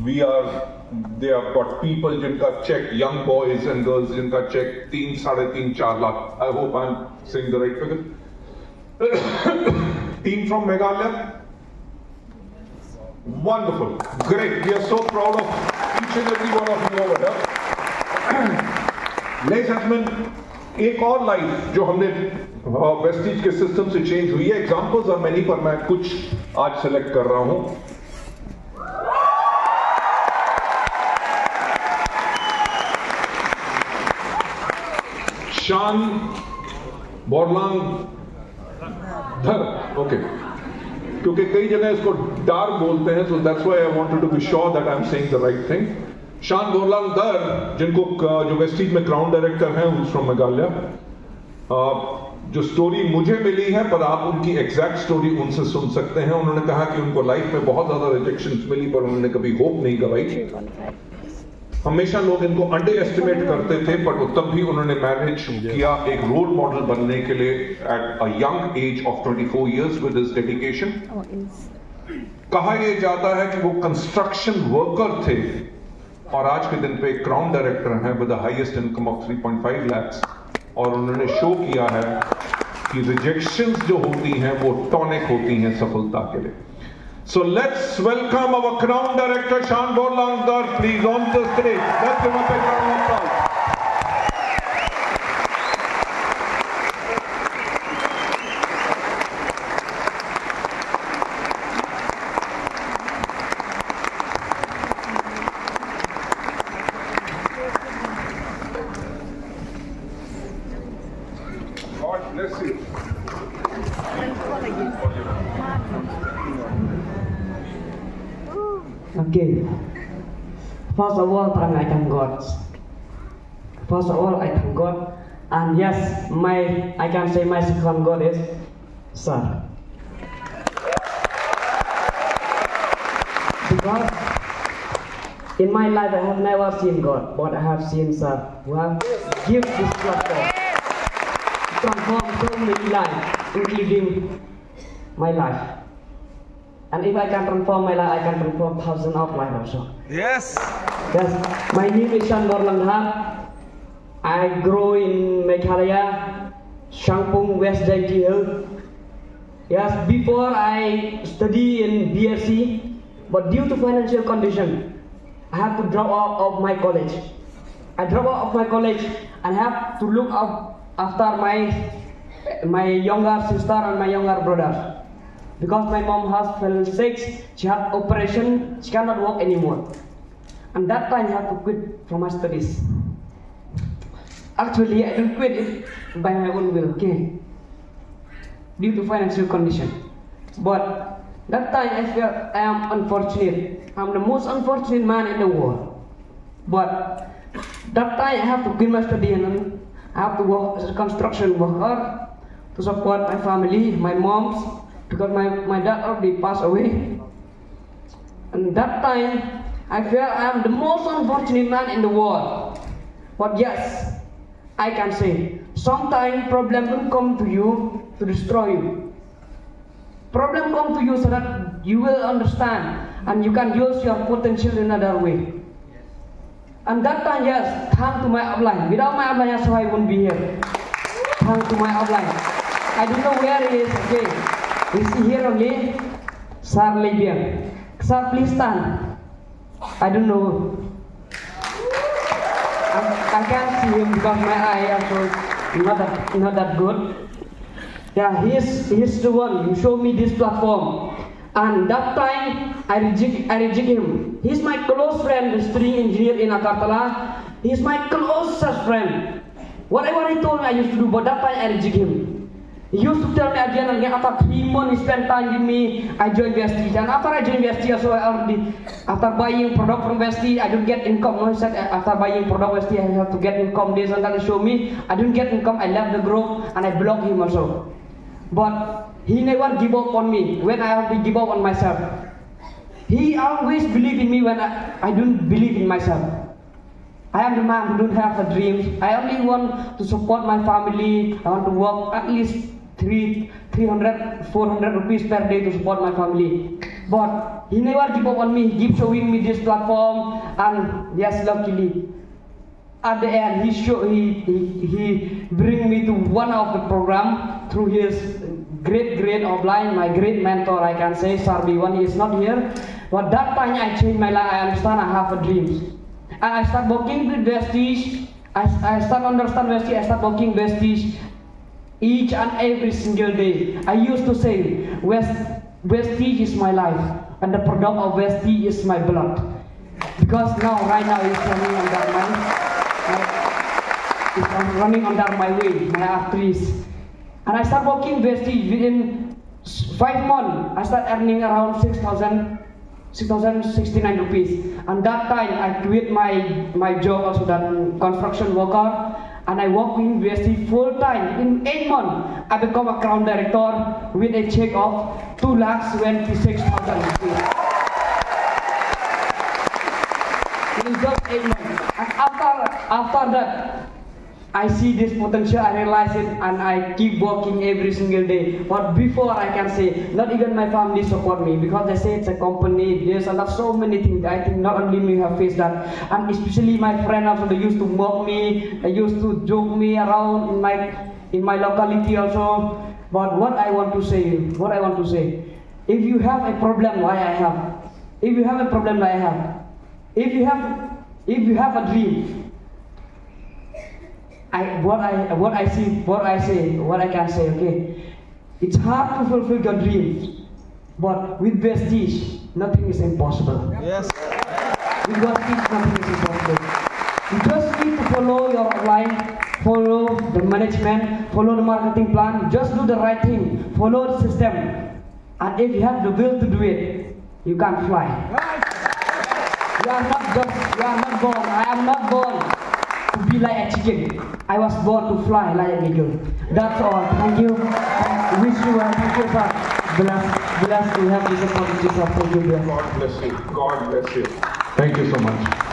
they have got people jinka check, young boys and girls jinka check 3.5-4 lakh. I hope I'm saying the right figure. Team from Meghalaya. Wonderful, great. We are so proud of each and every one of you over here. Ladies and gentlemen, एक और life जो हमने Vestige के system से change हुई है, examples और many पर मैं कुछ आज सेलेक्ट कर रहा हूं. शान बोरलांग धर, ओके, क्योंकि कई जगह इसको डार्क बोलते हैं, so that's why I wanted to be sure that I'm saying the right thing. शान बोरलांग धर, जिनको जो वेस्टीज में क्राउन डायरेक्टर हैं, who's from मेघालय, जो स्टोरी मुझे मिली है, पर आप उनकी एग्जैक्ट स्टोरी उनसे सुन सकते हैं. उन्होंने कहा कि उनको लाइफ में बहुत ज्यादा रिजेक्शंस मिली, पर उन्होंने कभी होप नहीं गवाई. हमेशा लोग इनको अंडर एस्टिमेट करते थे, पर तब भी उन्होंने मैनेज किया एक रोल मॉडल बनने के लिए at a young age of 24 years with his dedication. कहा यह जाता है कि वो कंस्ट्रक्शन वर्कर थे और आज के दिन पे क्राउन डायरेक्टर हैं with the highest income of 3.5 lakhs. और उन्होंने शो किया है कि रिजेक्शंस जो होती हैं वो टॉनिक होती हैं सफलता के लिए. So let's welcome our Crown Director Shan Borlang Dar, please, on the stage. Let's give up a round of applause. God bless you. Okay. First of all, I thank God. First of all, I thank God. And yes, I can say my second God is Sir. Because in my life I have never seen God, but I have seen Sir, who have given this platform to transform so many lives, including my life. And if I can transform my life, I can transform thousands of lives also. Yes. Yes. My name is Shan Borlang Dar. I grow in Meghalaya, Shangpung, West Dainty Hill. Yes. Before I study in BSc, but due to financial condition, I have to drop out of my college. I drop out of my college and have to look after my younger sister and my younger brother. Because my mom has fell sick, she had operation, she cannot walk anymore. And that time I had to quit from my studies. Actually, I don't quit it by my own will, okay? Due to financial condition. But that time I felt I am unfortunate. I'm the most unfortunate man in the world. But that time I have to quit my study and I have to work as a construction worker to support my family, my mom's, because my dad already passed away. And that time, I felt I am the most unfortunate man in the world. But yes, I can say, sometimes problem will come to you to destroy you. Problem come to you so that you will understand and you can use your potential in another way. And that time, yes, thanks to my upline. Without my upline, yes, I won't be here. Thanks to my upline. I don't know where he is, okay. Is he here only? Sir Lebian. Sir, please stand. I don't know. I can't see him because my eye also not that good. Yeah, he's the one who showed me this platform. And that time I reject him. He's my close friend, the string engineer in Agartala. He's my closest friend. Whatever he told me I used to do, but that time I reject him. He used to tell me again and again, after 3 months he spent time with me, I joined Vestige. And after I joined Vestige, so after buying product from Vestige, I don't get income. No, he said, after buying product Vestige, I have to get income. This and that, he showed me, I don't get income, I left the group and I blocked him also. But he never give up on me when I have to give up on myself. He always believed in me when I don't believe in myself. I am the man who don't have a dream. I only want to support my family. I want to work at least 300, 400 rupees per day to support my family. But he never give up on me. He keep showing me this platform, and yes, luckily, at the end, he bring me to one of the program through his great offline, my great mentor, I can say, Sarbiwan. He is not here, but that time I changed my life. I understand I have a dream, and I start working with Vestige. I start understand Vestige. I start working Vestige each and every single day. I used to say, Vestige is my life, and the product of Vestige is my blood. Because now, right now, it's running under my way, my arteries. And I start working Vestige within 5 months. I start earning around 6,069 rupees. And that time, I quit my job also, that construction worker. And I work in Vestige full time. In 8 months, I become a crown director with a check of 2,26,000 rupees. In just 8 months. And after that, I see this potential, I realize it, and I keep working every single day. But before, I can say, not even my family support me, because they say it's a company, there's so many things. I think not only me have faced that, and especially my friend also, they used to mock me, they used to joke me around in my locality also. But what I want to say, if you have a problem like I have, if you have a problem like I have, if you have a dream, what I can say, okay, it's hard to fulfill your dreams, but with Vestige, nothing is impossible. Yes. With Vestige, nothing is impossible. You just need to follow your line, follow the management, follow the marketing plan, just do the right thing, follow the system, and if you have the will to do it, you can fly. You are not born, I am not born to be like a chicken. I was born to fly like an eagle. That's all. Thank you. I wish you a thank you for blessed to have this opportunity. Thank you. God bless you. God bless you. Thank you so much.